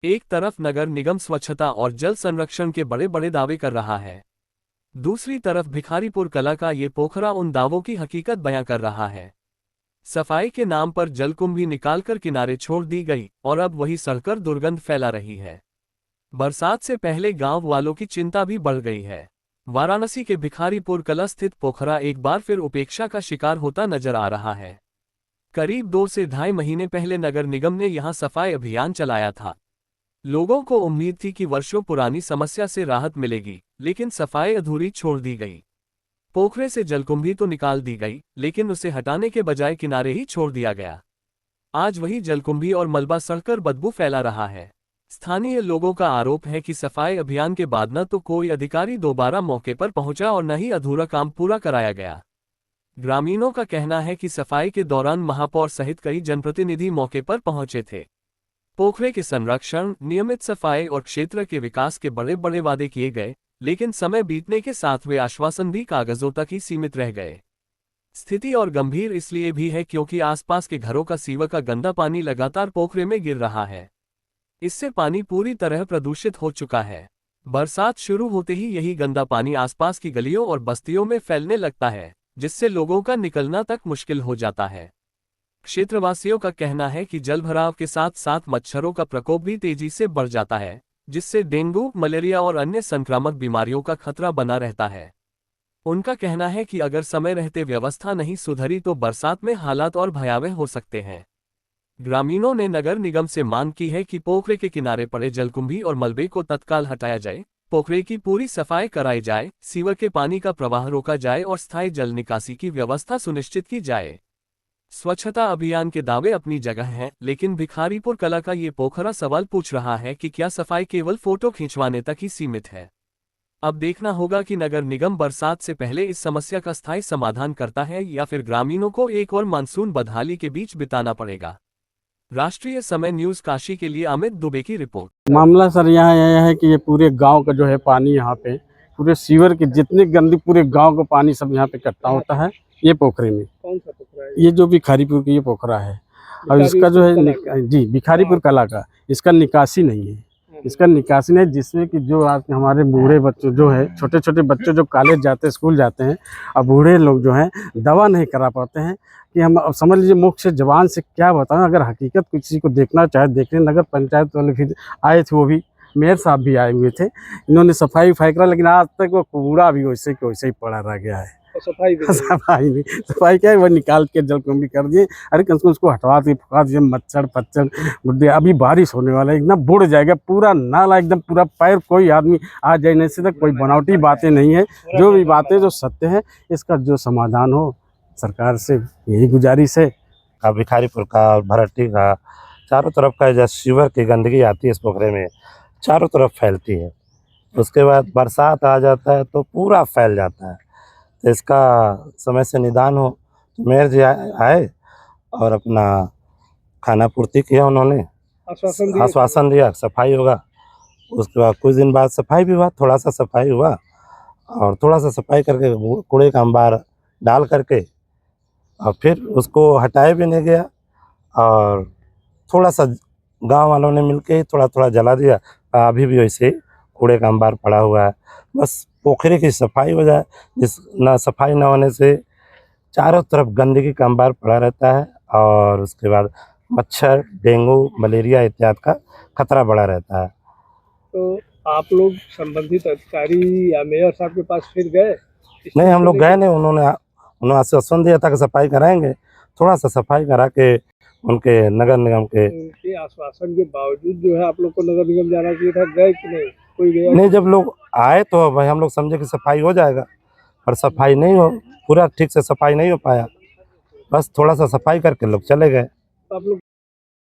एक तरफ नगर निगम स्वच्छता और जल संरक्षण के बड़े बड़े दावे कर रहा है, दूसरी तरफ भिखारीपुर कला का ये पोखरा उन दावों की हकीकत बयां कर रहा है। सफाई के नाम पर जलकुंभी निकालकर किनारे छोड़ दी गई और अब वही सड़कर दुर्गंध फैला रही है। बरसात से पहले गांव वालों की चिंता भी बढ़ गई है। वाराणसी के भिखारीपुर कला स्थित पोखरा एक बार फिर उपेक्षा का शिकार होता नजर आ रहा है। करीब 2 से ढाई महीने पहले नगर निगम ने यहां सफाई अभियान चलाया था। लोगों को उम्मीद थी कि वर्षों पुरानी समस्या से राहत मिलेगी, लेकिन सफाई अधूरी छोड़ दी गई। पोखरे से जलकुंभी तो निकाल दी गई, लेकिन उसे हटाने के बजाय किनारे ही छोड़ दिया गया। आज वही जलकुंभी और मलबा सड़कर बदबू फैला रहा है। स्थानीय लोगों का आरोप है कि सफाई अभियान के बाद न तो कोई अधिकारी दोबारा मौके पर पहुंचा और न ही अधूरा काम पूरा कराया गया। ग्रामीणों का कहना है कि सफाई के दौरान महापौर सहित कई जनप्रतिनिधि मौके पर पहुंचे थे। पोखरे के संरक्षण, नियमित सफाई और क्षेत्र के विकास के बड़े बड़े वादे किए गए, लेकिन समय बीतने के साथ वे आश्वासन भी कागजों तक ही सीमित रह गए। स्थिति और गंभीर इसलिए भी है क्योंकि आसपास के घरों का सीवर का गंदा पानी लगातार पोखरे में गिर रहा है। इससे पानी पूरी तरह प्रदूषित हो चुका है। बरसात शुरू होते ही यही गंदा पानी आसपास की गलियों और बस्तियों में फैलने लगता है, जिससे लोगों का निकलना तक मुश्किल हो जाता है। क्षेत्रवासियों का कहना है कि जलभराव के साथ साथ मच्छरों का प्रकोप भी तेजी से बढ़ जाता है, जिससे डेंगू, मलेरिया और अन्य संक्रामक बीमारियों का खतरा बना रहता है। उनका कहना है कि अगर समय रहते व्यवस्था नहीं सुधरी तो बरसात में हालात और भयावह हो सकते हैं। ग्रामीणों ने नगर निगम से मांग की है कि पोखरे के किनारे पड़े जलकुंभी और मलबे को तत्काल हटाया जाए, पोखरे की पूरी सफाई कराई जाए, सीवर के पानी का प्रवाह रोका जाए और स्थायी जल निकासी की व्यवस्था सुनिश्चित की जाए। स्वच्छता अभियान के दावे अपनी जगह हैं, लेकिन भिखारीपुर कला का ये पोखरा सवाल पूछ रहा है कि क्या सफाई केवल फोटो खिंचवाने तक ही सीमित है। अब देखना होगा कि नगर निगम बरसात से पहले इस समस्या का स्थायी समाधान करता है या फिर ग्रामीणों को एक और मानसून बदहाली के बीच बिताना पड़ेगा। राष्ट्रीय समय न्यूज काशी के लिए अमित दुबे की रिपोर्ट। मामला सर यहाँ यह है कि ये पूरे गांव का जो है पानी यहाँ पे पूरे सीवर के जितने गंदी पूरे गांव का पानी सब यहाँ पे इकट्ठा होता है। ये पोखरे में कौन सा पोखरा है? ये जो भिखारीपुर की ये पोखरा है और इसका जो है जी भिखारीपुर कला का इसका निकासी नहीं है। इसका निकासी नहीं, जिसमें कि जो आज हमारे बूढ़े बच्चों जो है छोटे छोटे बच्चे जो कॉलेज जाते हैं, स्कूल जाते हैं, और बूढ़े लोग जो हैं दवा नहीं करा पाते हैं कि हम अब समझ लीजिए मुख से जबान से क्या बताएं। अगर हकीकत किसी को देखना चाहे देख लें। नगर पंचायत वाले फिर आए थे, वो भी मेयर साहब भी आए हुए थे, इन्होंने सफाई करा, लेकिन आज तक वो कूड़ा भी वैसे के वैसे ही पड़ा रह गया है। सफाई सफाई नहीं, सफाई क्या है, वो निकाल के जलकुंभी कर दिए। अरे कम से कम उसको हटवा के फुका दिए, मच्छर पच्चर गुड्डे। अभी बारिश होने वाला है, एकदम बुड़ जाएगा पूरा नाला, एकदम पूरा पैर कोई आदमी आ जाने से तक। कोई बनावटी बातें नहीं है, जो भी बातें जो सत्य है इसका जो समाधान हो, सरकार से यही गुजारिश है। का भिखारीपुर का और भरट्टी का चारों तरफ का जो सीवर की गंदगी आती है इस पोखरे में चारों तरफ फैलती है। उसके बाद बरसात आ जाता है तो पूरा फैल जाता है। तो इसका समय से निदान हो तो मेयर जी आए और अपना खाना पूर्ति किया। उन्होंने आश्वासन दिया सफाई होगा। उसके बाद कुछ दिन बाद सफाई भी हुआ, थोड़ा सा सफाई हुआ और थोड़ा सा सफाई करके कूड़े का अंबार डाल करके और फिर उसको हटाया भी नहीं गया और थोड़ा सा गांव वालों ने मिलके थोड़ा थोड़ा जला दिया। अभी भी वैसे कूड़े का अंबार पड़ा हुआ है। बस पोखरे की सफाई हो जाए, जिस ना सफाई न होने से चारों तरफ गंदगी का अंबार पड़ा रहता है और उसके बाद मच्छर, डेंगू, मलेरिया इत्यादि का खतरा बढ़ा रहता है। तो आप लोग संबंधित अधिकारी या मेयर साहब के पास फिर गए? नहीं, हम लोग गए नहीं। उन्होंने आश्वासन दिया था कि सफाई कराएंगे। थोड़ा सा सफाई करा के उनके नगर निगम के उनके आश्वासन के बावजूद जो है आप लोग को नगर निगम जाना चाहिए था। गए कि नहीं? कोई गया नहीं। जब लोग आए तो भाई हम लोग समझे कि सफाई हो जाएगा, पर सफाई नहीं हो, पूरा ठीक से सफाई नहीं हो पाया। बस थोड़ा सा सफाई करके लोग चले गए। आप लोग